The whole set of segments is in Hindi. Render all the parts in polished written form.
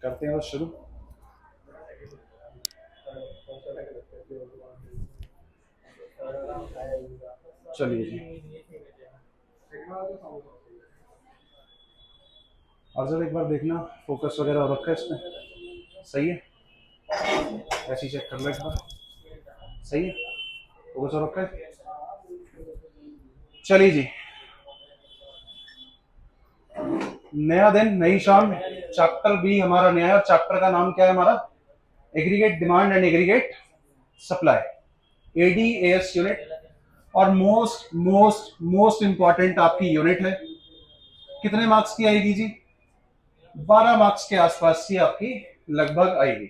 करते हैं बस शुरू। चलिए जी। अर्जुन एक बार देखना फोकस वगैरह हो रखा है इसमें, सही है? ऐसे ही चेक कर लो एक बार, सही है? फोकस हो रखा है। चलिए जी, नया दिन नई शाम, चैप्टर बी हमारा नया है और चैप्टर का नाम क्या है हमारा? Aggregate demand and aggregate supply, ADAS unit. और मोस्ट मोस्ट मोस्ट इंपॉर्टेंट आपकी यूनिट है। कितने मार्क्स की आएगी जी? 12 मार्क्स के आसपास की आपकी लगभग आएगी।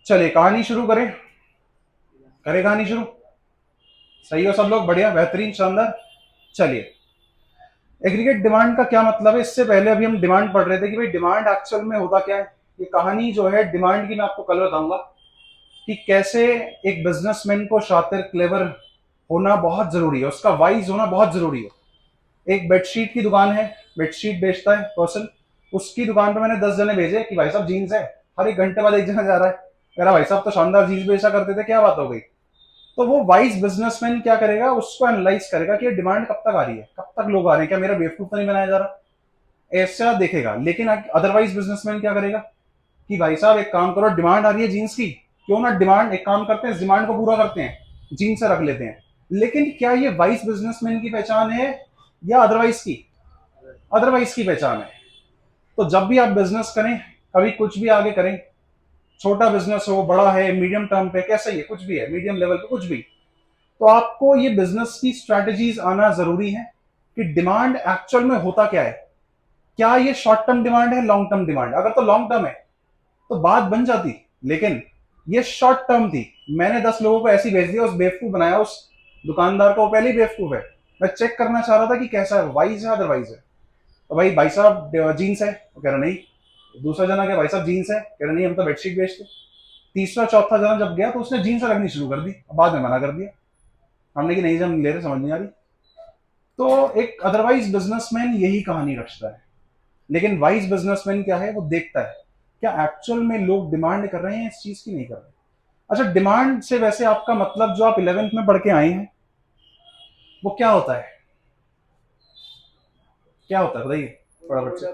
चलिए कहानी शुरू करें, करें कहानी शुरू। सही हो सब लोग? बढ़िया, बेहतरीन, शानदार। चलिए, एग्रीगेट डिमांड का क्या मतलब है? इससे पहले अभी हम डिमांड पढ़ रहे थे कि भाई डिमांड एक्चुअल में होता क्या है। ये कहानी जो है डिमांड की मैं आपको कल बताऊंगा कि कैसे एक बिजनेसमैन को शातिर क्लेवर होना बहुत जरूरी है, उसका वाइज होना बहुत जरूरी है। एक बेडशीट की दुकान है, बेडशीट बेचता है पर्सन, उसकी दुकान पे मैंने 10 जने भेजे कि भाई साहब जीन्स है, हर एक घंटे बाद एक जना जा रहा है, कह रहा भाई साहब तो शानदार जीन्स बेचा करते थे, क्या बात हो गई? तो वो वाइज बिजनेसमैन क्या करेगा, उसको एनालाइज करेगा कि ये डिमांड कब तक आ रही है, कब तक लोग आ रहे हैं, क्या मेरा बेवकूफ तो नहीं बनाया जा रहा, ऐसा देखेगा। लेकिन अदरवाइज बिजनेसमैन क्या करेगा कि भाई साहब एक काम करो, डिमांड आ रही है जीन्स की, क्यों ना डिमांड, एक काम करते हैं, डिमांड को पूरा करते हैं, जीन्स से रख लेते हैं। लेकिन क्या ये वाइस बिजनेसमैन की पहचान है या अदरवाइज की? अदरवाइज की पहचान है। तो जब भी आप बिजनेस करें, कभी कुछ भी आगे करें, छोटा बिजनेस हो, बड़ा है, मीडियम टर्म पे, कैसा ही है, कुछ भी है, मीडियम लेवल पे कुछ भी, तो आपको ये बिजनेस की स्ट्रैटेजीज आना जरूरी है कि डिमांड एक्चुअल में होता क्या है। क्या ये शॉर्ट टर्म डिमांड है, लॉन्ग टर्म डिमांड? अगर तो लॉन्ग टर्म है तो बात बन जाती, लेकिन ये शॉर्ट टर्म थी। मैंने 10 लोगों को ऐसी भेज दिया, उस बेवकूफ बनाया उस दुकानदार को, वो पहले ही बेवकूफ है। मैं चेक करना चाह रहा था कि कैसा है, वाइज है अदरवाइज है। तो भाई साहब जीन्स है, वो कह रहा नहीं। दूसरा जना क्या, भाई साहब जीन्स है, कह रहा नहीं हम तो बेडशीट बेचते। तीसरा चौथा जना जब गया तो उसने जीन्स रखनी शुरू कर दी, बाद में मना कर दिया हमने कि नहीं जब ले रहे, समझ नहीं आ रही। तो एक अदरवाइज बिजनेसमैन यही कहानी रचता है, लेकिन वाइज बिजनेसमैन क्या है, वो देखता है क्या एक्चुअल में लोग डिमांड कर रहे हैं इस चीज की, नहीं कर रहे। अच्छा, डिमांड से वैसे आपका मतलब जो आप 11th में पढ़ के आए हैं वो क्या होता है? क्या होता है बताइए फटाफट से।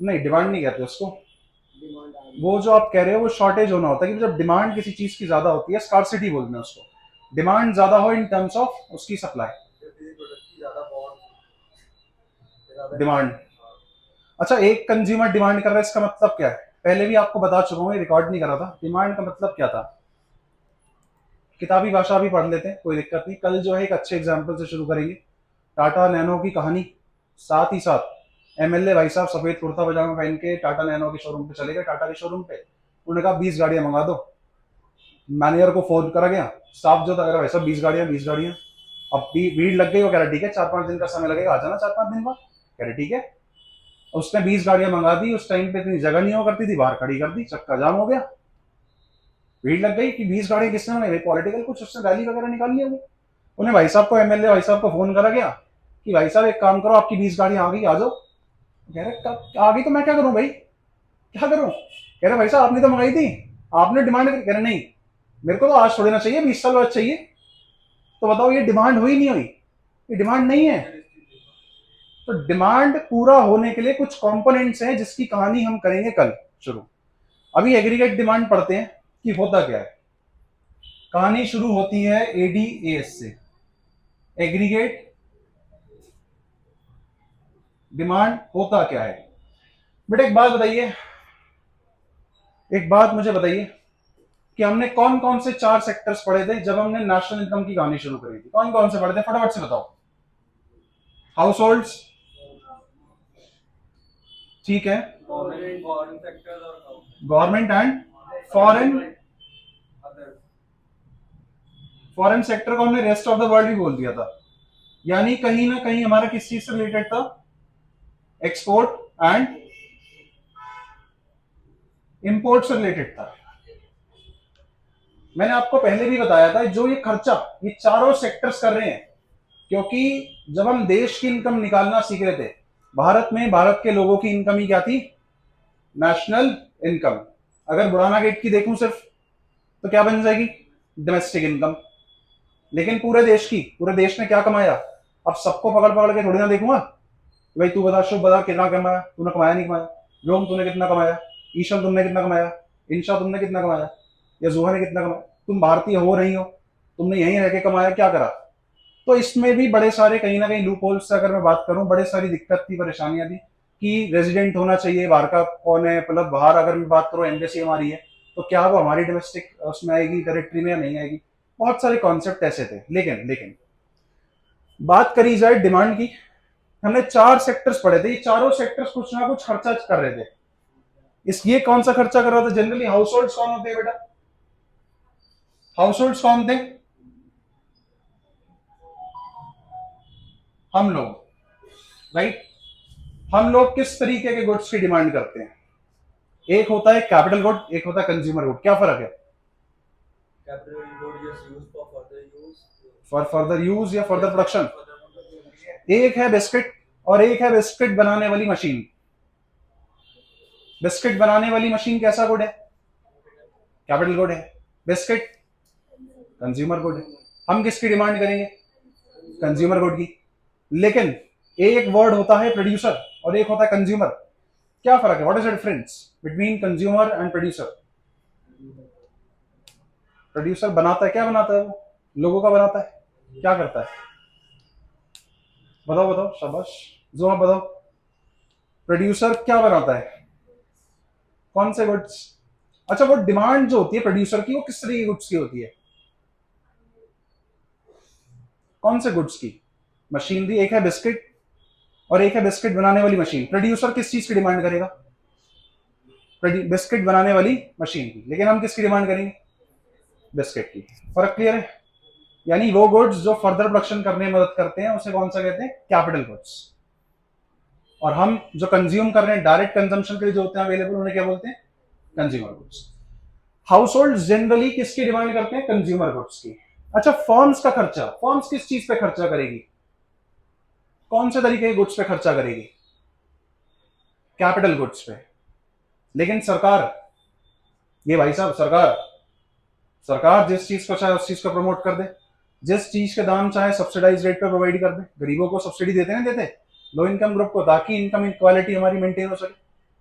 नहीं, डिमांड नहीं कहते उसको। वो जो आप कह रहे हो वो शॉर्टेज होना होता है, कि जब डिमांड किसी चीज की ज्यादा होती है, स्कार्सिटी बोलते हैं उसको। डिमांड ज्यादा हो इन टर्म्स ऑफ उसकी सप्लाई, डिमांड। अच्छा, एक कंज्यूमर डिमांड कर रहा है, इसका मतलब क्या है? पहले भी आपको बता चुका हूँ, रिकॉर्ड नहीं करा था। डिमांड का मतलब क्या था, किताबी भाषा भी पढ़ लेते हैं, कोई दिक्कत नहीं। कल जो है एक अच्छे एग्जाम्पल से शुरू करेंगे, टाटा नैनो की कहानी। साथ ही साथ एमएलए भाई साहब सफेद कुर्ता पजामा पहन के टाटा नैनो के शोरूम पे चले गए, टाटा के शोरूम पे। उन्होंने कहा 20 गाड़ियां मंगा दो। मैनेजर को फोन करा गया, स्टाफ जो था, भाई साहब 20 गाड़ियां, 20 गाड़ियां। अब भीड़ लग गई, वो कह रहा ठीक है 4-5 दिन का समय लगेगा, आ जाना 4-5 दिन बाद। कह रहे ठीक है। उसने 20 गाड़ियां मंगा दी, उस टाइम पे इतनी जगह नहीं हो करती थी, बाहर खड़ी कर दी, चक्का जाम हो गया। भीड़ लग गई कि 20 गाड़ियां किसने मंगाई, पॉलिटिकल कुछ उसने रैली वगैरह निकाल लिया होगी। उन्हें भाई साहब को, एमएलए भाई साहब को फोन करा गया कि भाई साहब एक काम करो, आपकी 20 गाड़ियां आ गई, आ जाओ। कह रहे कब आ गई तो मैं क्या करूं भाई, क्या करूं? कह रहे भाई साहब आपने तो मंगाई थी, आपने डिमांड कह रहे नहीं, मेरे को तो आज छोड़ना चाहिए, 20 साल बाद चाहिए। तो बताओ ये डिमांड हुई नहीं हुई? ये डिमांड नहीं है। तो डिमांड पूरा होने के लिए कुछ कंपोनेंट्स हैं जिसकी कहानी हम करेंगे कल शुरू। अभी एग्रीगेट डिमांड पढ़ते हैं कि होता क्या है। कहानी शुरू होती है एडीएस से, एग्रीगेट डिमांड होता क्या है। बेटा एक बात बताइए, एक बात मुझे बताइए कि हमने कौन कौन से 4 सेक्टर्स पढ़े थे जब हमने नेशनल इनकम की कहानी शुरू करी थी? कौन कौन से पढ़े थे, फटाफट से बताओ। हाउस होल्ड्स, ठीक है, government and foreign. Foreign sector को हमने रेस्ट ऑफ द वर्ल्ड भी बोल दिया था, यानी कहीं ना कहीं हमारा किस चीज से रिलेटेड था, एक्सपोर्ट एंड इंपोर्ट से रिलेटेड था। मैंने आपको पहले भी बताया था, जो ये खर्चा ये चारों सेक्टर्स कर रहे हैं, क्योंकि जब हम देश की इनकम निकालना सीख रहे थे, भारत में भारत के लोगों की इनकम ही क्या थी, नेशनल इनकम। अगर बुढ़ाना गेट की देखूं सिर्फ तो क्या बन जाएगी? Domestic income. लेकिन पूरे देश ने क्या कमाया? अब सबको पकड़ पकड़ के थोड़ी ना देखूंगा भाई तू बता, शुभ बता, कितना कमाया तूने, कमाया नहीं कमाया? रोम तूने कितना कमाया? ईशल तुमने कितना कमाया? इंशा तुमने कितना कमाया? या जुहा ने कितना कमाया? तुम भारतीय हो नहीं हो, तुमने यहीं रह के कमाया, क्या करा? तो इसमें भी बड़े सारे कहीं ना कहीं लूप होल्स से अगर मैं बात करूं, बड़े सारी दिक्कत थी, परेशानियां थी कि रेजिडेंट होना चाहिए, बाहर का कौन है, मतलब बाहर अगर मैं बात करूं एम्बेसी हमारी है तो क्या वो हमारी डोमेस्टिक उसमें आएगी, टेरिटरी में, या नहीं आएगी? बहुत सारे कॉन्सेप्ट ऐसे थे। लेकिन लेकिन बात करी जाए डिमांड की, हमने 4 सेक्टर्स पढ़े थे, ये चारों सेक्टर्स कुछ ना कुछ खर्चा कर रहे थे। ये कौन सा खर्चा कर रहा था? जनरली हाउस होल्ड कौन होते हैं बेटा? हाउस होल्ड कौन थे? हम लोग, राइट? हम लोग किस तरीके के गुड्स की डिमांड करते हैं? एक होता है कैपिटल गुड, एक होता है कंज्यूमर गुड। क्या फर्क है? Capital good is used for further use. For further use या फर्दर प्रोडक्शन। एक है बिस्किट और एक है बिस्किट बनाने वाली मशीन। बिस्किट बनाने वाली मशीन कैसा गुड है? कैपिटल गुड है। बिस्किट कंज्यूमर गुड है। हम किसकी डिमांड करेंगे? कंज्यूमर गुड की। लेकिन एक वर्ड होता है प्रोड्यूसर और एक होता है कंज्यूमर। क्या फर्क है? What is the difference between consumer and producer? Producer बनाता है, क्या बनाता है? वो लोगों का बनाता है, क्या करता है? बताओ बताओ, शाबाश, जो आप बताओ। प्रोड्यूसर क्या बनाता है? कौन से गुड्स? अच्छा, वो डिमांड जो होती है प्रोड्यूसर की, वो किस तरह की गुड्स की होती है? कौन से गुड्स की? मशीनरी एक है बिस्किट और एक है बिस्किट बनाने वाली मशीन। प्रोड्यूसर किस चीज की डिमांड करेगा? बिस्किट बनाने वाली मशीन की। लेकिन हम किसकी डिमांड करेंगे? बिस्किट की। फर्क क्लियर है? यानी वो गुड्स जो फर्दर प्रोडक्शन करने में मदद करते हैं उसे कौन सा कहते हैं? Capital goods. और हम जो कंज्यूम कर रहे हैं डायरेक्ट कंजम्पशन के लिए जो होते हैं अवेलेबल, उन्हें क्या बोलते हैं? Consumer goods. House hold generally किसकी डिमांड करते हैं? कंज्यूमर गुड्स की। अच्छा, फर्म्स का खर्चा, फर्म्स किस चीज पे खर्चा करेगी? कौन से तरीके के गुड्स पे खर्चा करेगी? कैपिटल गुड्स पे। लेकिन सरकार, ये भाई साहब, सरकार सरकार जिस चीज को चाहे उस चीज को प्रमोट कर दे, जिस चीज के दाम चाहे सब्सिडाइज रेट पे प्रोवाइड कर दे। गरीबों को सब्सिडी देते हैं, देते लो इनकम ग्रुप को, ताकि इनकम इक्वालिटी हमारी मेंटेन हो सके,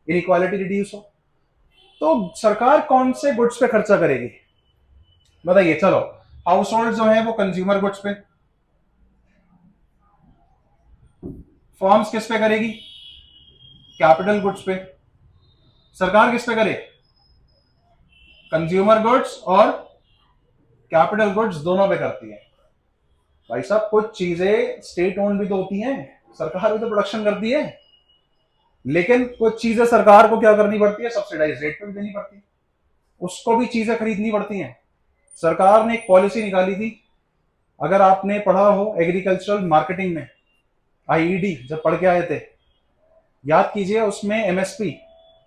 इनइक्वालिटी रिड्यूस हो। तो सरकार कौन से गुड्स पे खर्चा करेगी? बताइए। चलो, हाउस होल्ड जो है वो कंज्यूमर गुड्स पे, फॉर्म्स किस पे करेगी? कैपिटल गुड्स पे। सरकार किस पे करे? कंज्यूमर गुड्स और कैपिटल गुड्स दोनों पे करती है। भाई साहब, कुछ चीजें स्टेट ओन्ड भी तो होती हैं, सरकार भी तो प्रोडक्शन करती है। लेकिन कुछ चीजें सरकार को क्या करनी पड़ती है? सब्सिडाइज रेट पे भी देनी पड़ती है, उसको भी चीजें खरीदनी पड़ती हैं। सरकार ने एक पॉलिसी निकाली थी, अगर आपने पढ़ा हो एग्रीकल्चरल मार्केटिंग में, आईईडी जब पढ़ के आए थे, याद कीजिए, उसमें एमएसपी,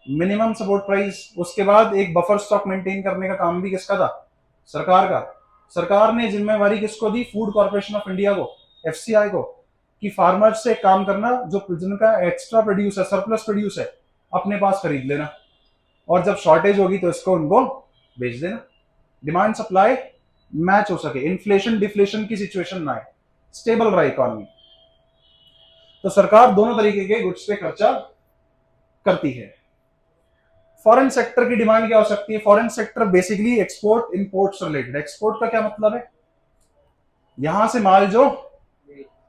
मिनिमम सपोर्ट प्राइस, उसके बाद एक बफर स्टॉक मेंटेन करने का काम भी किसका था? सरकार का। सरकार ने जिम्मेवारी किसको दी? फूड कॉर्पोरेशन ऑफ इंडिया को, एफसीआई को, कि फार्मर्स से काम करना, जो जिनका एक्स्ट्रा प्रोड्यूस है, सरप्लस प्रोड्यूस है, अपने पास खरीद लेना, और जब शॉर्टेज होगी तो इसको उनको बेच देना। डिमांड सप्लाई मैच हो सके, इन्फ्लेशन डिफ्लेशन की सिचुएशन ना आए, स्टेबल रहे इकोनॉमी। तो सरकार दोनों तरीके के गुड्स पे खर्चा करती है। फॉरेन सेक्टर की डिमांड क्या हो सकती है? Foreign sector basically export import से रिलेटेड। एक्सपोर्ट का क्या मतलब है? यहां से माल जो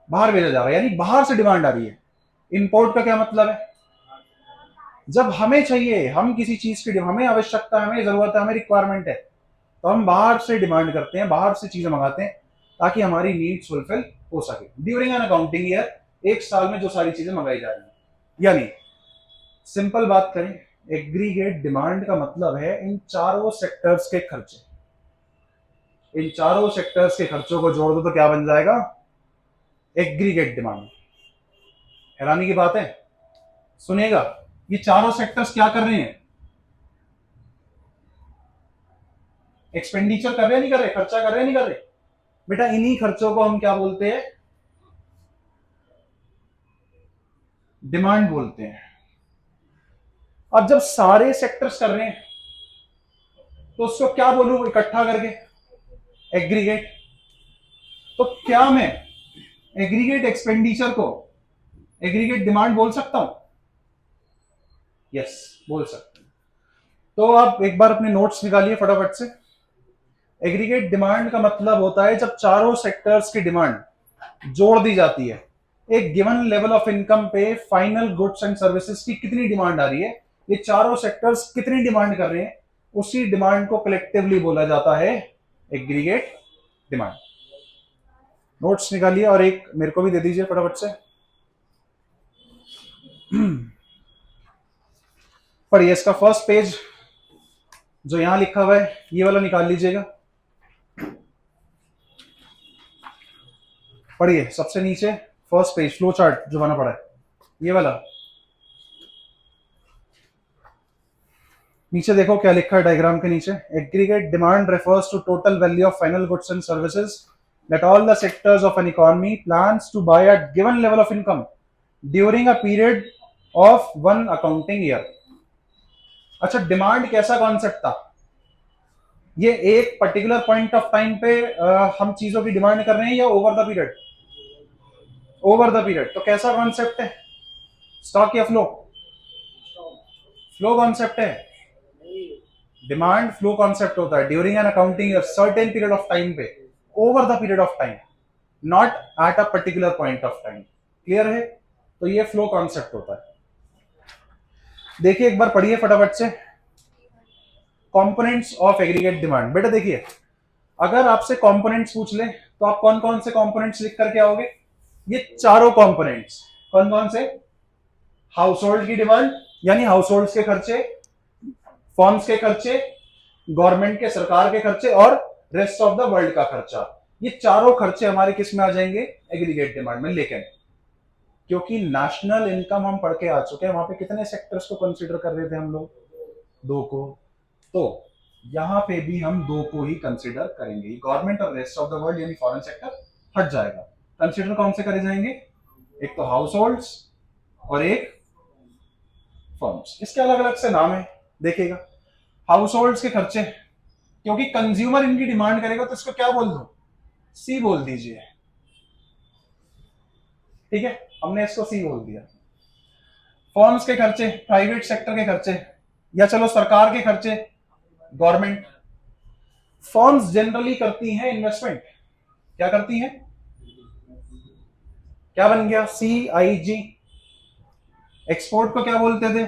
बाहर भेजा जा रहा है, यानी बाहर से डिमांड आ रही है। इंपोर्ट का क्या मतलब है? जब हमें चाहिए, हम किसी चीज की हमें आवश्यकता है, हमें जरूरत है, हमें रिक्वायरमेंट है, तो हम बाहर से डिमांड करते हैं, बाहर से चीजें मंगाते हैं, ताकि हमारी नीड्स फुलफिल हो सके ड्यूरिंग एन अकाउंटिंग ईयर, एक साल में जो सारी चीजें मंगाई जा रही हैं। यानी सिंपल बात करें, एग्रीगेट डिमांड का मतलब है इन चारों सेक्टर्स के खर्चे। इन चारों सेक्टर्स के खर्चों को जोड़ दो तो क्या बन जाएगा? Aggregate demand. हैरानी की बात है, सुनिएगा, ये चारों सेक्टर्स क्या कर रहे हैं? एक्सपेंडिचर कर रहे हैं, नहीं कर रहे? खर्चा कर रहे हैं, नहीं कर रहे? बेटा, इन्हीं खर्चों को हम क्या बोलते हैं? डिमांड बोलते हैं। अब जब सारे सेक्टर्स कर रहे हैं तो उसको क्या बोलूं इकट्ठा करके? एग्रीगेट। तो क्या मैं एग्रीगेट एक्सपेंडिचर को एग्रीगेट डिमांड बोल सकता हूं? यस, बोल सकते हैं। तो आप एक बार अपने नोट्स निकालिए फटाफट से। एग्रीगेट डिमांड का मतलब होता है जब चारों सेक्टर्स की डिमांड जोड़ दी जाती है। एक गिवन लेवल ऑफ इनकम पे फाइनल गुड्स एंड सर्विसेज की कितनी डिमांड आ रही है, ये चारों सेक्टर्स कितनी डिमांड कर रहे हैं, उसी डिमांड को कलेक्टिवली बोला जाता है एग्रीगेट डिमांड। नोट्स निकालिए और एक मेरे को भी दे दीजिए फटाफट से। पढ़िए इसका फर्स्ट पेज जो यहां लिखा हुआ है, ये वाला निकाल लीजिएगा। पढ़िए सबसे नीचे फर्स्ट पेज, फ्लो चार्ट जो बना पड़ा है, ये वाला। नीचे देखो क्या लिखा है डायग्राम के नीचे। Aggregate demand refers to total value of final goods and services that all the sectors of an economy plans to buy at given level of income during a period of one accounting year। अच्छा, डिमांड कैसा कॉन्सेप्ट था? ये एक पर्टिकुलर पॉइंट ऑफ टाइम पे हम चीजों की डिमांड कर रहे हैं या over the period? Over the period. तो कैसा कॉन्सेप्ट है? स्टॉक या फ्लो? फ्लो कॉन्सेप्ट है। डिमांड फ्लो कॉन्सेप्ट होता है during an accounting year, certain period of time पे, over the period of time, not at a particular point of time. Clear है? तो ये फ्लो कॉन्सेप्ट होता है। देखिए एक बार पढ़िए फटाफट से कंपोनेंट्स ऑफ एग्रीगेट डिमांड। बेटा देखिए, अगर आपसे कंपोनेंट्स पूछ ले तो आप कौन कौन से कंपोनेंट्स लिख करके आओगे? ये चारों कंपोनेंट्स। कौन कौन से? हाउस होल्ड की डिमांड यानी हाउस होल्ड के खर्चे, फॉर्म्स के खर्चे, गवर्नमेंट के सरकार के खर्चे और रेस्ट ऑफ द वर्ल्ड का खर्चा। ये चारों खर्चे हमारे किस में आ जाएंगे? एग्रीगेट डिमांड में। लेकिन क्योंकि नेशनल इनकम हम पढ़ के आ चुके हैं, वहां पे कितने सेक्टर्स को कंसीडर कर रहे थे हम लोग? दो को। तो यहां पे भी हम दो को ही कंसीडर करेंगे। गवर्नमेंट और रेस्ट ऑफ द वर्ल्ड यानी फॉरेन सेक्टर हट जाएगा। कंसीडर कौन से करे जाएंगे? एक तो हाउस होल्ड्स और एक फर्म्स। इसके अलग अलग से नाम है, देखिएगा। हाउस होल्ड्स के खर्चे, क्योंकि कंज्यूमर इनकी डिमांड करेगा तो इसको क्या बोल दो? सी बोल दीजिए। ठीक है, हमने इसको सी बोल दिया। फर्म्स के खर्चे, प्राइवेट सेक्टर के खर्चे, या चलो सरकार के खर्चे, गवर्नमेंट। फर्म्स जनरली करती हैं इन्वेस्टमेंट। क्या करती हैं? क्या बन गया? CIG। एक्सपोर्ट को क्या बोलते थे?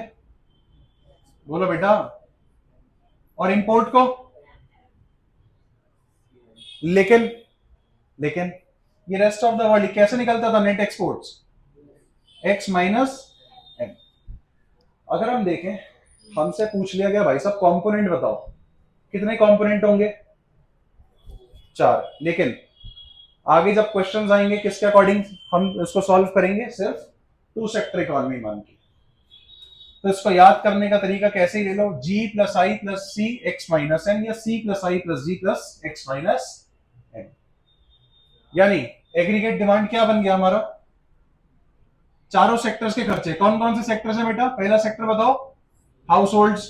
बोलो बेटा। और इंपोर्ट को? लेकिन ये रेस्ट ऑफ द वर्ल्ड कैसे निकलता था? Net exports X minus M। अगर हम देखें, हमसे पूछ लिया गया भाई साहब कंपोनेंट बताओ, कितने कंपोनेंट होंगे? 4। लेकिन आगे जब क्वेश्चंस आएंगे किसके अकॉर्डिंग हम इसको सॉल्व करेंगे? सिर्फ 2 सेक्टर इकोनॉमी मान के। तो इसको याद करने का तरीका कैसे ही ले लो, G plus I plus C X minus M या C plus I plus G plus X minus M। यानी एग्रीगेट डिमांड क्या बन गया हमारा? चारों सेक्टर्स के खर्चे। कौन कौन से सेक्टर्स है बेटा? पहला सेक्टर बताओ, हाउस होल्ड्स।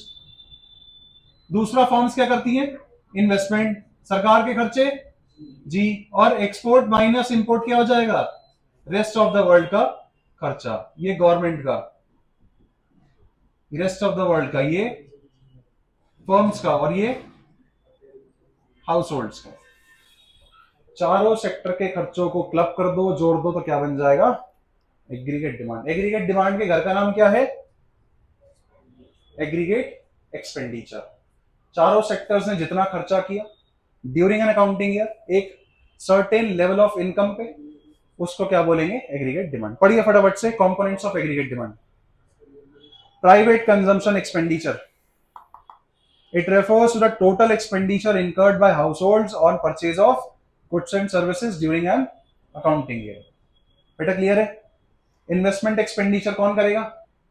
दूसरा, फर्म्स क्या करती हैं? इन्वेस्टमेंट। सरकार के खर्चे जी, और एक्सपोर्ट माइनस इंपोर्ट क्या हो जाएगा? रेस्ट ऑफ द वर्ल्ड का खर्चा। ये गवर्नमेंट का, रेस्ट ऑफ द वर्ल्ड का, ये फर्म्स का, और ये हाउस होल्ड्स का। चारों सेक्टर के खर्चों को क्लब कर दो, जोड़ दो, तो क्या बन जाएगा? Aggregate demand. एग्रीगेट डिमांड के घर का नाम क्या है? Aggregate expenditure. चारों सेक्टर्स ने जितना खर्चा किया ड्यूरिंग एन अकाउंटिंग ईयर, एक सर्टेन लेवल ऑफ इनकम पे, उसको क्या बोलेंगे? Aggregate demand. पढ़िए फटाफट से components of aggregate demand. Private consumption expenditure, it refers to the total expenditure incurred by households on purchase of goods and services during an accounting year। बेटा क्लियर है? इन्वेस्टमेंट एक्सपेंडिचर कौन करेगा?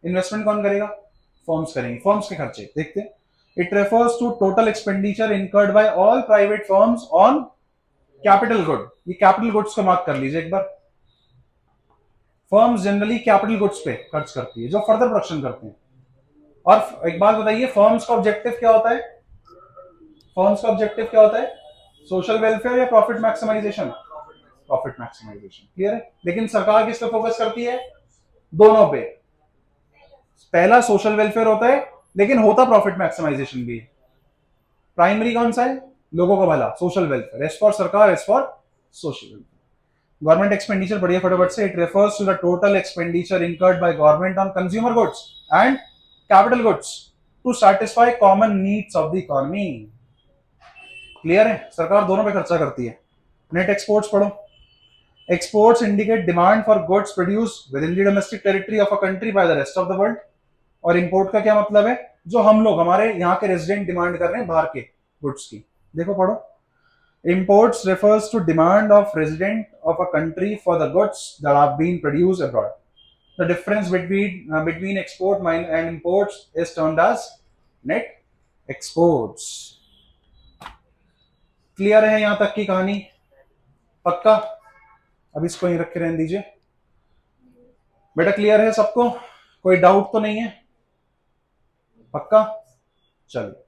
इन्वेस्टमेंट कौन करेगा? फर्म्स करेंगे। फर्म्स के खर्चे देखते हैं। It refers to total expenditure incurred by all private firms on capital good. ये कैपिटल गुड्स को मार्क कर लीजिए एक बार। फर्म्स जनरली कैपिटल गुड्स पे खर्च करती है, जो फर्दर प्रोडक्शन करते हैं। और एक बात बताइए, फर्म्स का ऑब्जेक्टिव क्या होता है? फर्म्स का ऑब्जेक्टिव क्या होता है? सोशल वेलफेयर या profit maximisation? Profit maximisation, clear है। लेकिन सरकार किस पे फोकस करती है? दोनों पे। पहला सोशल वेलफेयर होता है, लेकिन होता प्रॉफिट मैक्सिमाइजेशन भी है। प्राइमरी कौन सा है? लोगों का भला, सोशल वेलफेयर। एज फॉर सरकार, as for social welfare. Government expenditure बढ़िया फटाफट से, it refers to the total expenditure incurred by government on consumer goods and capital goods to satisfy common needs of the economy. Clear है, सरकार दोनों पे खर्चा करती है। नेट एक्सपोर्ट्स पढ़ो। Exports indicate demand for goods produced within the domestic territory of a country by the rest of the world. और इंपोर्ट का क्या मतलब है? जो हम लोग, हमारे यहाँ के रेजिडेंट डिमांड कर रहे हैं बाहर के गुड्स की। देखो पढ़ो। Imports refers to demand of resident of a country for the goods that have been produced abroad. The difference between export and imports is termed as net exports. Clear है यहां तक की कहानी? पक्का? अब इसको यहीं रख के रहने दीजिए बेटा। क्लियर है सबको? कोई डाउट तो नहीं है? पक्का? चलिए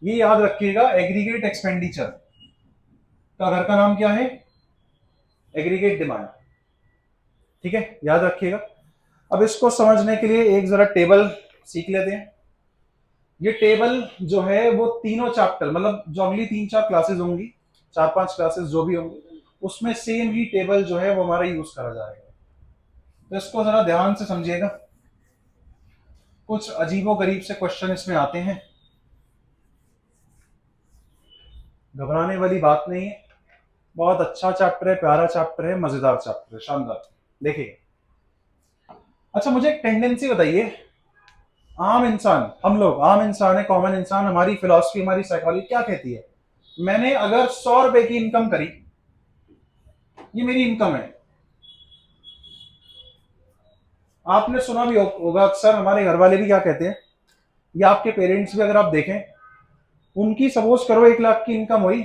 ये याद रखिएगा, एग्रीगेट एक्सपेंडिचर का घर का नाम क्या है? Aggregate demand. ठीक है, याद रखिएगा। अब इसको समझने के लिए एक जरा टेबल सीख लेते हैं। ये टेबल जो है वो तीनों चैप्टर, मतलब जो अगली 3-4 क्लासेस होंगी, 4-5 क्लासेस जो भी होंगी, उसमें सेम ही टेबल जो है वो हमारा यूज करा जाएगा। तो इसको जरा ध्यान से समझिएगा। कुछ अजीबो गरीब से क्वेश्चन इसमें आते हैं, घबराने वाली बात नहीं है। बहुत अच्छा चैप्टर है, प्यारा चैप्टर है, मजेदार चैप्टर है, शानदार। देखिए, अच्छा मुझे एक टेंडेंसी बताइए, आम इंसान, हम लोग आम इंसान है, कॉमन इंसान, हमारी फिलॉसफी, हमारी साइकोलॉजी क्या कहती है? मैंने अगर 100 रुपए की इनकम करी, ये मेरी इनकम है। आपने सुना भी होगा अक्सर, हमारे घर वाले भी क्या कहते हैं, या आपके पेरेंट्स भी अगर आप देखें, उनकी सपोज करो 1 लाख की इनकम हुई,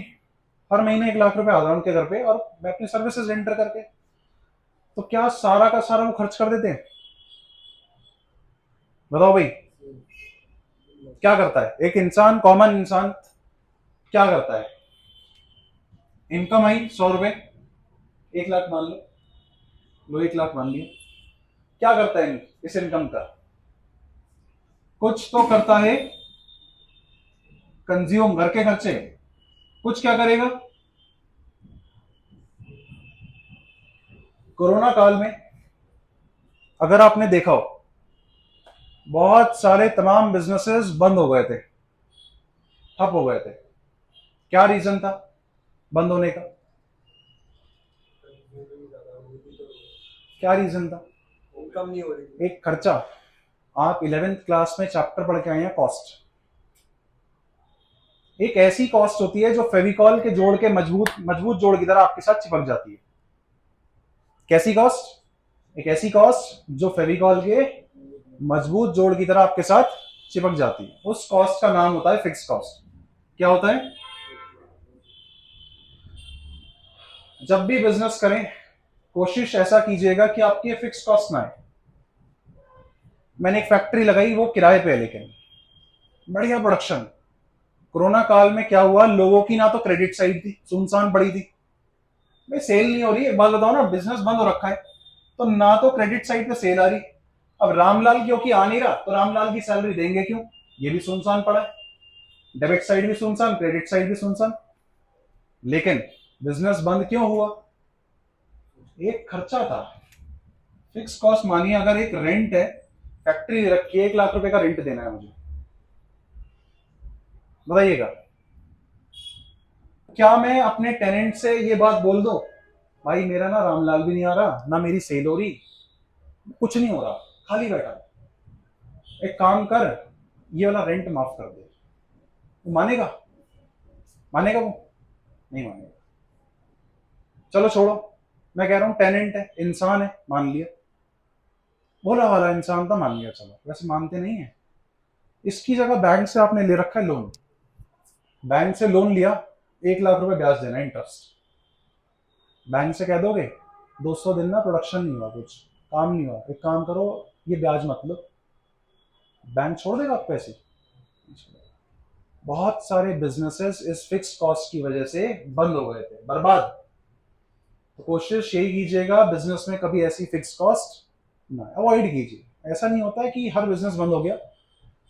हर महीने 1 लाख रुपए आ रहा उनके घर पे, और मैं अपनी सर्विसेज रेंटर करके, तो क्या सारा का सारा वो खर्च कर देते हैं? बताओ भाई, क्या करता है एक इंसान, कॉमन इंसान क्या करता है? इनकम आई 100 रुपए, 1 लाख मान लो 1 लाख मान लिया। क्या करता है इस इनकम का? कुछ तो करता है कंज्यूम, घर के खर्चे। कुछ क्या करेगा? कोरोना काल में अगर आपने देखा हो, बहुत सारे तमाम बिजनेसेस बंद हो गए थे, ठप हो गए थे। क्या रीजन था बंद होने का? क्या रीजन था? इनकम नहीं हो रही। एक खर्चा। आप 11th क्लास में चैप्टर पढ़ के आए हैं, कॉस्ट। एक ऐसी कॉस्ट होती है जो फेविकॉल के जोड़ के मजबूत जोड़ की तरह आपके साथ चिपक जाती है। कैसी कॉस्ट? एक ऐसी कॉस्ट जो फेविकॉल के मजबूत जोड़ की तरह आपके साथ चिपक जाती है। उस कॉस्ट का नाम होता है फिक्स कॉस्ट। क्या होता है? जब भी बिजनेस करें, कोशिश ऐसा कीजिएगा कि आपकी फिक्स कॉस्ट ना आए। मैंने एक फैक्ट्री लगाई, वो किराए पे है, लेकिन बढ़िया प्रोडक्शन। कोरोना काल में क्या हुआ, लोगों की ना तो क्रेडिट साइड थी, सुनसान पड़ी थी, भाई सेल नहीं हो रही। एक बात बताओ ना, बिजनेस बंद हो रखा है, तो ना तो क्रेडिट साइड पे सेल आ रही। अब रामलाल क्योंकि आ नहीं रहा, तो रामलाल की सैलरी देंगे क्यों? ये भी सुनसान पड़ा है। डेबिट साइड भी सुनसान, क्रेडिट साइड भी सुनसान। लेकिन बिजनेस बंद क्यों हुआ? एक खर्चा था, फिक्स कॉस्ट। मानिए अगर एक रेंट है, फैक्ट्री रखी है, 1 लाख रुपए का रेंट देना है मुझे, बताइएगा क्या मैं अपने टेनेंट से ये बात बोल दो, भाई मेरा ना रामलाल भी नहीं आ रहा, ना मेरी सेल हो रही, कुछ नहीं हो रहा, खाली बैठा, एक काम कर, ये वाला रेंट माफ कर दे? वो मानेगा? मानेगा वो? नहीं मानेगा। चलो छोड़ो, मैं कह रहा हूं टेनेंट है, इंसान है, मान लिया, भोला वाला इंसान था, मान लिया। चलो, वैसे मानते नहीं है। इसकी जगह बैंक से आपने ले रखा है लोन, बैंक से लोन लिया, 1 लाख रुपए ब्याज देना, इंटरेस्ट। बैंक से कह दोगे 200 दिन ना प्रोडक्शन नहीं हुआ कुछ, काम नहीं हुआ, एक काम करो, ये ब्याज मत लो, बैंक छोड़ देगा आपको ऐसे। बहुत सारे बिजनेसेस इस फिक्स कॉस्ट की वजह से बंद हो गए थे, बर्बाद। तो कोशिश यही कीजिएगा बिजनेस में कभी ऐसी फिक्स कॉस्ट ना अवॉइड कीजिए। ऐसा नहीं होता है कि हर बिजनेस बंद हो गया।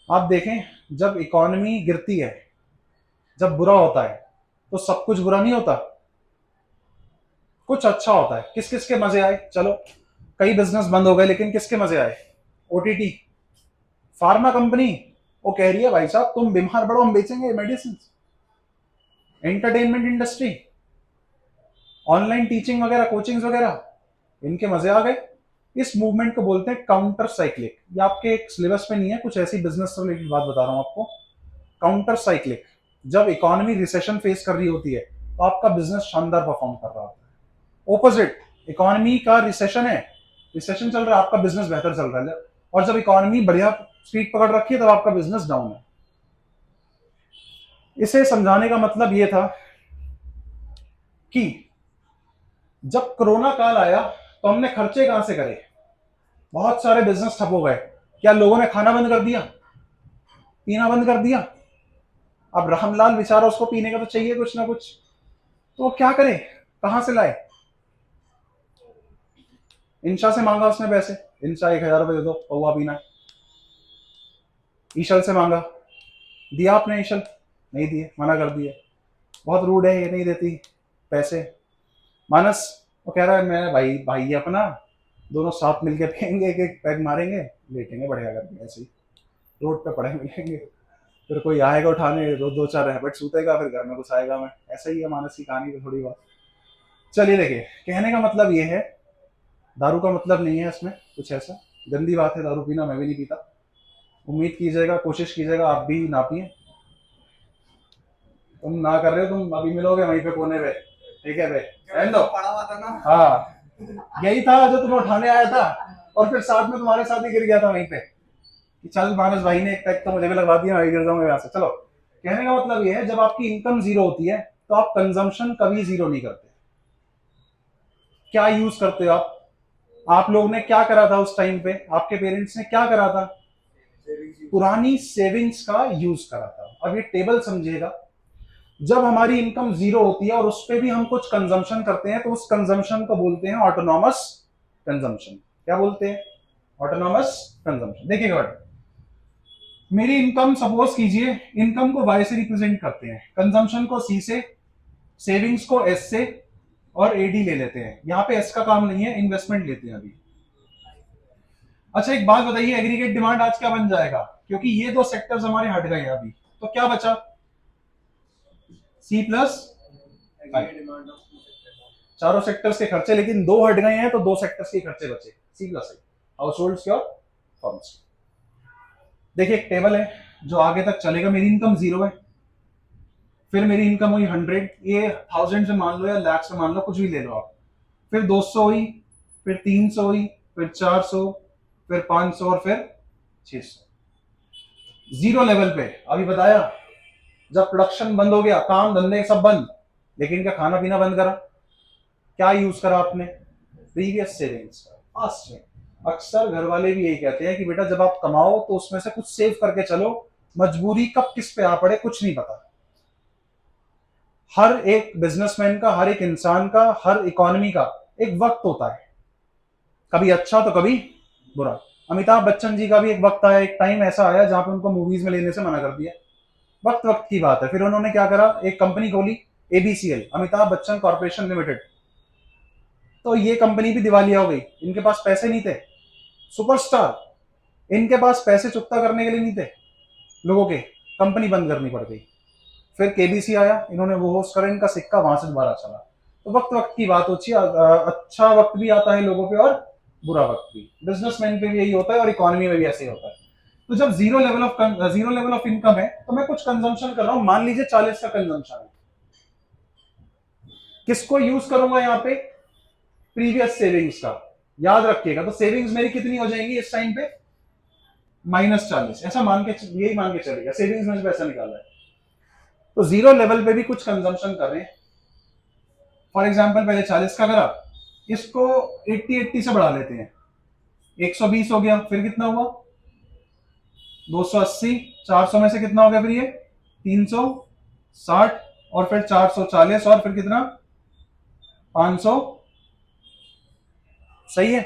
आप देखें, जब इकोनॉमी गिरती है, जब बुरा होता है, तो सब कुछ बुरा नहीं होता, कुछ अच्छा होता है। किस किस के मजे आए? चलो, कई बिजनेस बंद हो गए, लेकिन किसके मजे आए? ओटीटी, फार्मा कंपनी, वो कह रही है भाई साहब तुम बीमार पड़ो हम बेचेंगे medicine. Entertainment industry, online teaching वगैरह, कोचिंग्स वगैरह, इनके मजे आ गए। इस मूवमेंट को बोलते हैं काउंटर साइक्लिक। ये आपके एक सिलेबस में नहीं है, कुछ ऐसी बिजनेस से रिलेटेड बात बता रहा हूं आपको। काउंटर साइक्लिक, जब इकोनॉमी रिसेशन फेस कर रही होती है तो आपका बिजनेस शानदार परफॉर्म कर रहा होता है। ओपोजिट, इकोनॉमी का रिसेशन है, रिसेशन चल रहा है, आपका बिजनेस बेहतर चल रहा है। और जब इकोनॉमी बढ़िया स्पीड पकड़ रखी है तब आपका बिजनेस डाउन है। इसे समझाने का मतलब यह था कि जब कोरोना काल आया तो हमने खर्चे कहां से करे? बहुत सारे बिजनेस ठप हो गए। क्या लोगों ने खाना बंद कर दिया, पीना बंद कर दिया? अब रामलाल बेचारा, उसको पीने का तो चाहिए कुछ ना कुछ, तो वो क्या करे, कहां से लाए? इंशा से मांगा उसने पैसे, इंशा 1,000 रुपए दे दो पौवा पीना है। ईशल से मांगा, दिया आपने? ईशल नहीं दिए, मना कर दिए, बहुत रूड है ये, नहीं देती पैसे। मानस, वो कह रहा है मैं भाई भाई है अपना, दोनों साथ मिलके पियेंगे, एक एक पैग मारेंगे, लेटेंगे बढ़िया करके ऐसे ही, रोड पे पड़े मिलेंगे, फिर कोई आएगा उठाने, दो दो चार रहबट सूतेगा, फिर घर में कुछ आएगा। मैं ऐसा ही है मानस की कहानी तो थोड़ी बहुत। चलिए देखिए, कहने का मतलब ये है, दारू का मतलब नहीं है इसमें कुछ ऐसा, गंदी बात है दारू पीना, मैं भी नहीं पीता। उम्मीद कीजिएगा, कोशिश कीजिएगा आप भी ना पिए। तुम ना कर रहे हो, तुम अभी मिलोगे वहीं पे कोने पे, ठीक है भाई, रहने दो। पड़ा हुआ था ना। हाँ, यही था जो तुम्हें उठाने आया था, और फिर साथ में तुम्हारे साथ ही गिर गया था वहीं पे कि चल मानस भाई ने एक पैक तो मुझे भी लगवा दिया, मैं गिर जाऊंगा यहाँ से। चलो, कहने का मतलब ये है, जब आपकी इनकम जीरो होती है तो आप कंजम्पशन कभी जीरो नहीं करते। क्या यूज करते हो आप लोगों ने क्या करा था उस टाइम पे? आपके पेरेंट्स ने क्या करा था? पुरानी सेविंग्स का यूज करा था। अब ये टेबल समझिएगा, जब हमारी इनकम जीरो होती है और उस पर भी हम कुछ कंजम्पशन करते हैं तो उस कंजम्पशन को बोलते हैं ऑटोनॉमस कंजम्पशन। क्या बोलते हैं? Autonomous consumption. देखिएगा, मेरी इनकम, सपोज कीजिए, इनकम को वाई से रिप्रेजेंट करते हैं, कंजम्पशन को सी से, सेविंग्स को एस से, और एडी ले लेते हैं। यहां पे एस का काम नहीं है, इन्वेस्टमेंट लेते हैं अभी। अच्छा, एक बात बताइए, एग्रीगेट डिमांड आज क्या बन जाएगा? क्योंकि ये दो सेक्टर्स हमारे हट गए अभी, तो क्या बचा? सी प्लस डिमांड चारों सेक्टर्स के खर्चे, लेकिन दो हट गए हैं तो दो सेक्टर्स के खर्चे बचे, सी प्लस आई, हाउस होल्ड के और फर्म्स के। देखिए, एक टेबल है जो आगे तक चलेगा। मेरी इनकम जीरो है, फिर मेरी इनकम हुई 100, ये थाउजेंड से मान लो या लैख से मान लो, कुछ भी ले लो आप। फिर 200 हुई, फिर 300 हुई, फिर 400, फिर 500, और फिर 600। जीरो लेवल पे। अभी बताया, जब प्रोडक्शन बंद हो गया, काम धंधे सब बंद, लेकिन क्या खाना पीना बंद करा? क्या यूज करा आपने? प्रीवियस सेविंग्स का, पास्ट में। अक्सर घर वाले भी यही कहते हैं कि बेटा जब आप कमाओ तो उसमें से कुछ सेव करके चलो, मजबूरी कब किस पे आ पड़े कुछ नहीं पता। हर एक बिजनेसमैन का, हर एक इंसान का, हर इकोनॉमी का एक वक्त होता है, कभी अच्छा तो कभी बुरा। अमिताभ बच्चन जी का भी एक वक्त आया, एक टाइम ऐसा आया जहां पे उनको मूवीज में लेने से मना कर दिया। वक्त वक्त की बात है। फिर उन्होंने क्या करा, एक कंपनी खोली, ABCL, Amitabh Bachchan corporation limited. तो ये कंपनी भी दिवालिया हो गई, इनके पास पैसे नहीं थे। सुपरस्टार, इनके पास पैसे चुकता करने के लिए नहीं थे लोगों के, कंपनी बंद करनी पड़ गई। फिर केबीसी आया, इन्होंने वो होस्ट करा, इनका सिक्का वहां से दोबारा चला। तो वक्त वक्त की बात होती है, अच्छा वक्त भी आता है लोगों पे और बुरा वक्त भी। बिजनेसमैन पे भी यही होता है और इकोनॉमी में भी ऐसे ही होता है। तो जब जीरो लेवल ऑफ इनकम है तो मैं कुछ कंजम्पशन कर रहा हूं, मान लीजिए 40 का कंजम्पशन है, किसको यूज करूंगा यहाँ पे? प्रीवियस सेविंग्स का। याद रखिएगा, तो सेविंग्स मेरी कितनी हो जाएंगी इस टाइम पे? -40। ऐसा मान के, यही मान के चलेगा, सेविंग्स में से पैसा निकाला है तो जीरो लेवल पे भी कुछ कंजम्पशन कर रहे हैं। फॉर एग्जाम्पल, पहले 40 का करा, इसको 80 से बढ़ा लेते हैं, 120 हो गया, फिर कितना हुआ 280, 400 में से कितना हो गया फिर ये 360, और फिर 440, और फिर कितना 500, सही है।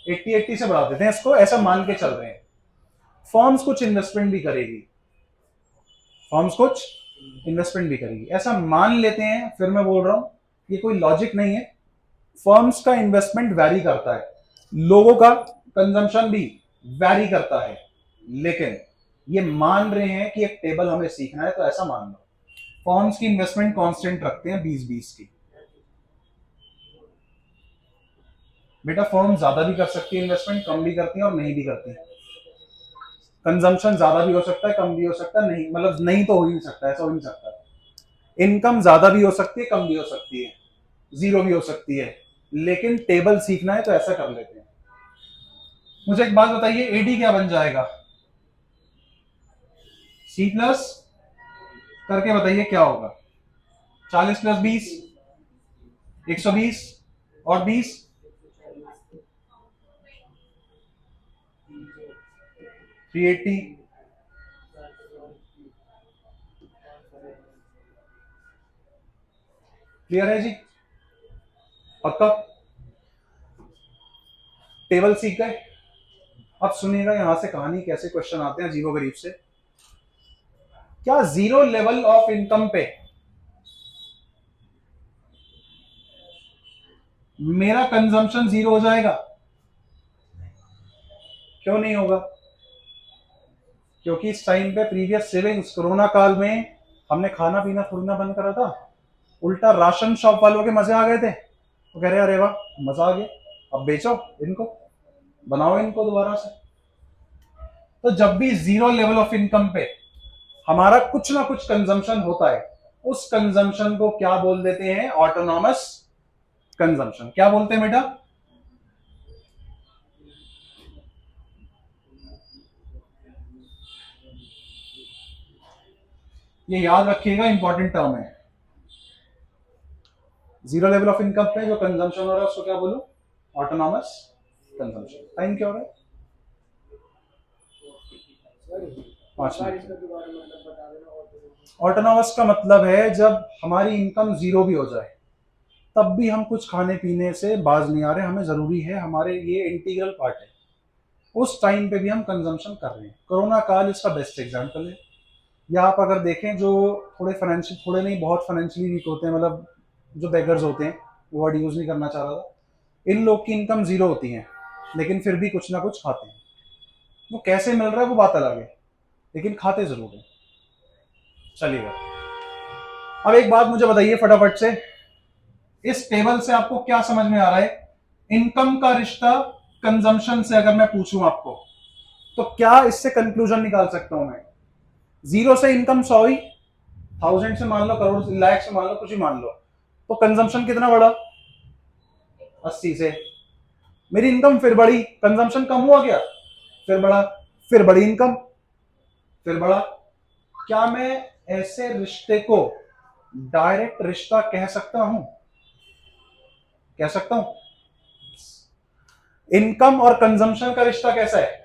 80 से बढ़ा देते हैं इसको, ऐसा मान के चल रहे हैं। फॉर्म्स कुछ इन्वेस्टमेंट भी करेगी, फॉर्म्स कुछ इन्वेस्टमेंट भी करेगी, ऐसा मान लेते हैं। फिर मैं बोल रहा हूं ये कोई लॉजिक नहीं है। फर्म्स का इन्वेस्टमेंट वैरी करता है, लोगों का कंजम्पशन भी वैरी करता है, लेकिन ये मान रहे हैं कि एक टेबल हमें सीखना है, तो ऐसा मान लो फर्म्स की इन्वेस्टमेंट कांस्टेंट रखते हैं 20-20 की। बेटा फर्म ज्यादा भी कर सकती है इन्वेस्टमेंट, कम भी करती है और नहीं भी करती है। कंजम्पशन ज्यादा भी हो सकता है, कम भी हो सकता है, नहीं मतलब नहीं तो हो ही नहीं सकता, ऐसा हो नहीं सकता। इनकम ज्यादा भी हो सकती है, कम भी हो सकती है, जीरो भी हो सकती है, लेकिन टेबल सीखना है तो ऐसा कर लेते हैं। मुझे एक बात बताइए, एडी क्या बन जाएगा? सी प्लस करके बताइए क्या होगा। 40 प्लस 20 120, और 20 380। क्लियर है जी? पक्का? टेबल सीख गए? अब सुनिएगा यहां से कहानी कैसे क्वेश्चन आते हैं अजीबो गरीब से। क्या जीरो लेवल ऑफ इनकम पे मेरा कंजम्पशन जीरो हो जाएगा? क्यों नहीं होगा? क्योंकि इस टाइम पे प्रीवियस सेविंग्स कोरोना काल में हमने खाना पीना थोड़ी ना बंद करा था, उल्टा राशन शॉप वालों के मजे आ गए थे, तो कह रहे अरे वाह मजा आ गया, अब बेचो इनको, बनाओ इनको दोबारा से। तो जब भी जीरो लेवल ऑफ इनकम पे हमारा कुछ ना कुछ कंजम्पशन होता है, उस कंजम्पशन को क्या बोल देते हैं? Autonomous consumption. क्या बोलते हैं बेटा? ये याद रखिएगा, इंपॉर्टेंट टर्म है। जीरो लेवल ऑफ इनकम पे जो कंजम्पशन हो रहा है उसको क्या बोलूं? Autonomous consumption. टाइम क्या हो रहा है? 5 मिनट। ऑटोनॉमस का मतलब है जब हमारी इनकम जीरो भी हो जाए तब भी हम कुछ खाने पीने से बाज नहीं आ रहे, हमें जरूरी है, हमारे ये इंटीग्रल पार्ट है, उस टाइम पे भी हम कंजम्पशन कर रहे हैं। कोरोना काल इसका बेस्ट एग्जांपल है। या आप अगर देखें जो थोड़े फाइनेंशियल, थोड़े नहीं बहुत फाइनेंशियली वीक होते हैं, मतलब जो बेगर्स होते हैं, वर्ड यूज नहीं करना चाह रहा था, इन लोग की इनकम जीरो होती है लेकिन फिर भी कुछ ना कुछ खाते हैं। वो कैसे मिल रहा है वो बात अलग है, लेकिन खाते जरूर है। चलिएगा, अब एक बात मुझे बताइए फटाफट से, इस टेबल से आपको क्या समझ में आ रहा है? इनकम का रिश्ता कंजम्पशन से अगर मैं पूछूं आपको, तो क्या इससे कंक्लूजन निकाल सकता हूं मैं? जीरो से इनकम 100 ही, 1000 से मान लो, करोड़ से, लाख से मान लो, कुछ ही मान लो, तो कंजम्पशन कितना बढ़ा? 80 से। मेरी इनकम फिर बढ़ी, कंजम्पशन कम हुआ क्या? फिर बढ़ा, फिर बढ़ी इनकम, फिर बढ़ा। क्या मैं ऐसे रिश्ते को डायरेक्ट रिश्ता कह सकता हूं? कह सकता हूं। इनकम और कंजम्पशन का रिश्ता कैसा है?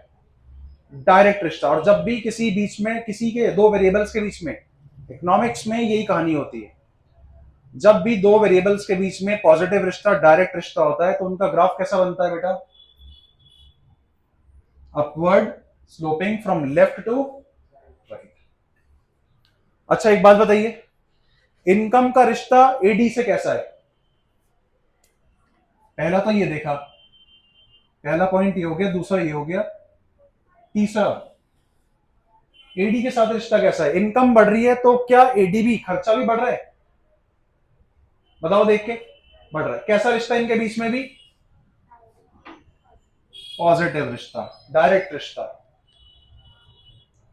डायरेक्ट रिश्ता। और जब भी किसी बीच में, किसी के दो वेरिएबल्स के बीच में, इकोनॉमिक्स में यही कहानी होती है, जब भी दो वेरिएबल्स के बीच में पॉजिटिव रिश्ता, डायरेक्ट रिश्ता होता है, तो उनका ग्राफ कैसा बनता है बेटा? Upward sloping from left to right. अच्छा एक बात बताइए, इनकम का रिश्ता एडी से कैसा है? पहला तो ये देखा, पहला पॉइंट ये हो गया, दूसरा ये हो गया, तीसरा एडी के साथ रिश्ता कैसा है? इनकम बढ़ रही है तो क्या एडी भी, खर्चा भी बढ़ रहा है? बताओ देख के, बढ़ रहा है। कैसा रिश्ता इनके बीच में भी? पॉजिटिव रिश्ता, डायरेक्ट रिश्ता।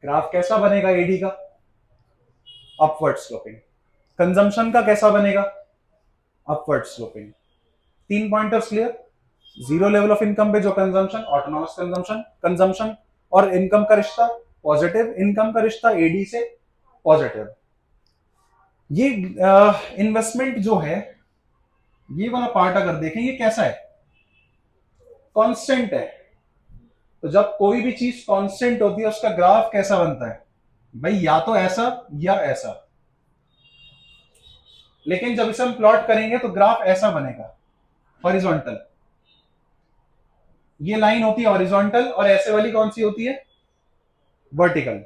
ग्राफ कैसा बनेगा एडी का? Upward sloping. कंजम्पशन का कैसा बनेगा? Upward sloping. 3 pointers clear? Zero level of income पे जो कंजम्पशन, ऑटोनॉमस कंजम्पशन, कंजम्पशन और इनकम का रिश्ता पॉजिटिव, इनकम का रिश्ता एडी से पॉजिटिव। ये इन्वेस्टमेंट जो है, ये वाला पार्ट अगर देखें ये कैसा है? कांस्टेंट है। तो जब कोई भी चीज कांस्टेंट होती है उसका ग्राफ कैसा बनता है भाई, या तो ऐसा या ऐसा। लेकिन जब इसे हम प्लॉट करेंगे तो ग्राफ ऐसा बनेगा, हॉरिजॉन्टल। ये लाइन होती है हॉरिजॉन्टल और ऐसे वाली कौन सी होती है, वर्टिकल।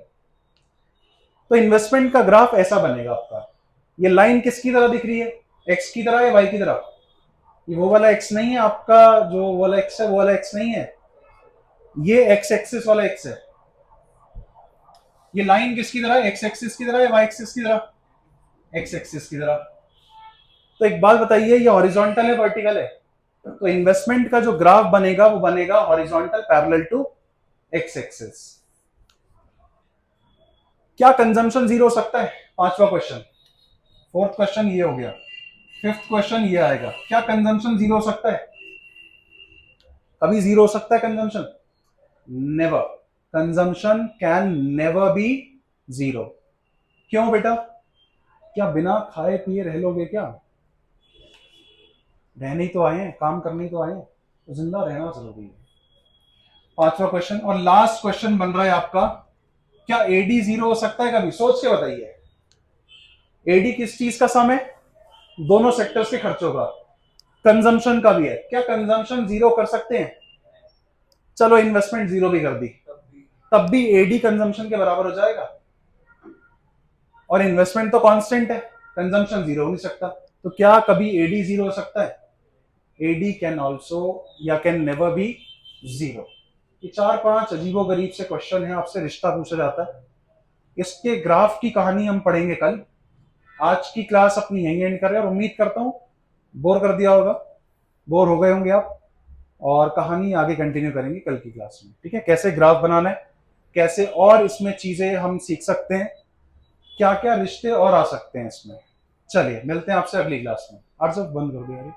तो इन्वेस्टमेंट का ग्राफ ऐसा बनेगा आपका। ये लाइन किसकी तरह दिख रही है, एक्स की तरह या वाई की तरह? ये वो वाला एक्स नहीं है आपका, जो वाला एक्स है वो वाला एक्स नहीं है, ये एक्स एक्सिस वाला एक्स है। ये लाइन किसकी तरह है, एक्स एक्सिस की तरह या वाई एक्सिस की तरह? एक्स एक्सिस की तरह। तो एक बात बताइए, ये हॉरिजॉन्टल है वर्टिकल है? तो इन्वेस्टमेंट का जो ग्राफ बनेगा वो बनेगा horizontal parallel to x axis. क्या कंजम्पशन जीरो हो सकता है, पांचवा क्वेश्चन। फोर्थ क्वेश्चन ये हो गया, फिफ्थ क्वेश्चन ये आएगा, क्या कंजम्पशन जीरो हो सकता है? कभी जीरो हो सकता है consumption? Never. Consumption can never be zero. क्यों बेटा, क्या बिना खाए पिए रह लोगे क्या? रहने ही तो आए हैं, काम करने ही तो आए हैं, तो जिंदा रहना जरूरी है। पांचवा क्वेश्चन और लास्ट क्वेश्चन बन रहा है आपका, क्या एडी जीरो हो सकता है कभी? सोच के बताइए। एडी किस चीज का सम है, दोनों सेक्टर्स के खर्चों का, कंजम्पशन का भी है। क्या कंजम्पशन जीरो कर सकते हैं? चलो इन्वेस्टमेंट जीरो भी कर दी, तब भी एडी कंजम्पशन के बराबर हो जाएगा, और इन्वेस्टमेंट तो कांस्टेंट है, कंजम्पशन जीरो हो नहीं सकता। तो क्या कभी एडी जीरो हो सकता है? एडी कैन ऑल्सो या कैन नेवर बी जीरो। ये चार पांच अजीबो गरीब से क्वेश्चन है, आपसे रिश्ता पूछा जाता है। इसके ग्राफ की कहानी हम पढ़ेंगे कल। आज की क्लास अपनी यहीं एंड कर रहे हैं, और उम्मीद करता हूं बोर कर दिया होगा, बोर हो गए होंगे आप, और कहानी आगे कंटिन्यू करेंगे कल की क्लास में। ठीक है, कैसे ग्राफ बनाना है, कैसे और इसमें चीजें हम सीख सकते हैं, क्या क्या रिश्ते और आ सकते हैं इसमें। चलिए मिलते हैं आपसे अगली क्लास में। अर्जव बंद कर दिया।